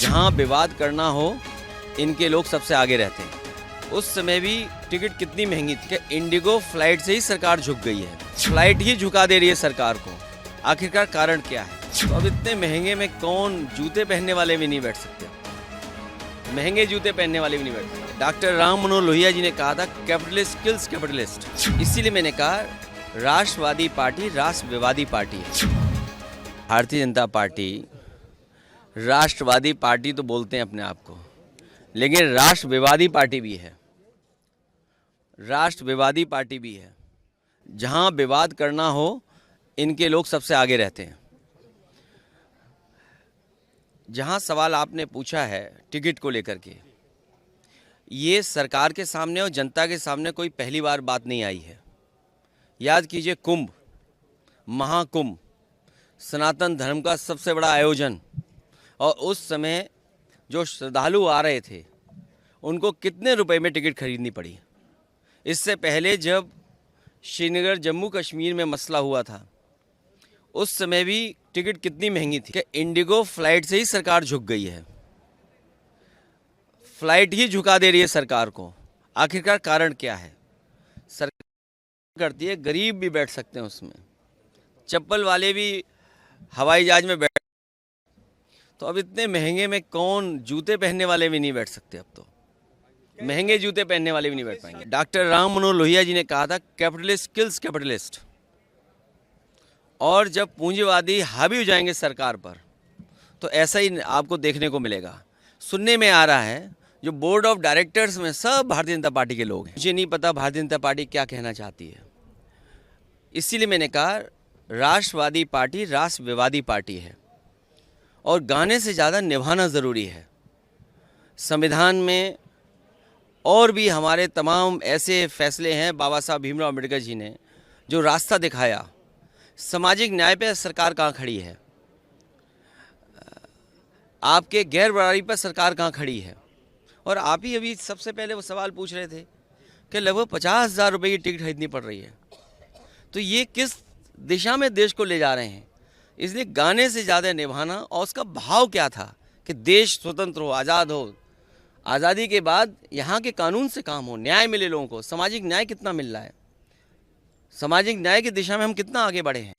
जहां विवाद करना हो इनके लोग सबसे आगे रहते हैं। उस समय भी टिकट कितनी महंगी थी कि इंडिगो फ्लाइट से ही सरकार झुक गई है। फ्लाइट ही झुका दे रही है सरकार को। आखिरकार कारण क्या है? तो अब इतने महंगे में कौन, जूते पहनने वाले भी नहीं बैठ सकते, महंगे जूते पहनने वाले भी नहीं बैठ सकते। डॉक्टर राम मनोहर लोहिया जी ने कहा था कैपिटलिस्ट किल्स कैपिटलिस्ट। इसीलिए मैंने कहा राष्ट्रवादी पार्टी राष्ट्रवादी पार्टी है। भारतीय जनता पार्टी राष्ट्रवादी पार्टी तो बोलते हैं अपने आप को, लेकिन राष्ट्रवादी पार्टी भी है। राष्ट्रवादी पार्टी भी है। जहां विवाद करना हो इनके लोग सबसे आगे रहते हैं। जहां सवाल आपने पूछा है टिकट को लेकर के, ये सरकार के सामने और जनता के सामने कोई पहली बार बात नहीं आई है। याद कीजिए, कुंभ, महाकुंभ, सनातन धर्म का सबसे बड़ा आयोजन, और उस समय जो श्रद्धालु आ रहे थे उनको कितने रुपए में टिकट खरीदनी पड़ी। इससे पहले जब श्रीनगर जम्मू कश्मीर में मसला हुआ था उस समय भी टिकट कितनी महंगी थी कि इंडिगो फ्लाइट से ही सरकार झुक गई है। फ्लाइट ही झुका दे रही है सरकार को। आखिरकार कारण क्या है? सरकार करती है, गरीब भी बैठ सकते हैं उसमें, चप्पल वाले भी हवाई जहाज में बैठ। तो अब इतने महंगे में कौन, जूते पहनने वाले भी नहीं बैठ सकते। अब तो महंगे जूते पहनने वाले भी नहीं बैठ पाएंगे। डॉक्टर राम मनोहर लोहिया जी ने कहा था कैपिटलिस्ट किल्स कैपिटलिस्ट। और जब पूंजीवादी हावी हो जाएंगे सरकार पर तो ऐसा ही आपको देखने को मिलेगा। सुनने में आ रहा है जो बोर्ड ऑफ डायरेक्टर्स में सब भारतीय जनता पार्टी के लोग हैं। मुझे नहीं पता भारतीय जनता पार्टी क्या कहना चाहती है। इसीलिए मैंने कहा राष्ट्रवादी पार्टी राष्ट्रवादी पार्टी है, और गाने से ज़्यादा निभाना ज़रूरी है। संविधान में और भी हमारे तमाम ऐसे फैसले हैं, बाबा साहब भीमराव अम्बेडकर जी ने जो रास्ता दिखाया। सामाजिक न्याय पे सरकार कहाँ खड़ी है? आपके गैर बराबरी पर सरकार कहाँ खड़ी है? और आप ही अभी सबसे पहले वो सवाल पूछ रहे थे कि लगभग 50,000 रुपये की टिकट खरीदनी पड़ रही है। तो ये किस दिशा में देश को ले जा रहे हैं? इसलिए गाने से ज़्यादा निभाना, और उसका भाव क्या था कि देश स्वतंत्र हो, आज़ाद हो, आज़ादी के बाद यहाँ के कानून से काम हो, न्याय मिले लोगों को। सामाजिक न्याय कितना मिल रहा है? सामाजिक न्याय की दिशा में हम कितना आगे बढ़े हैं?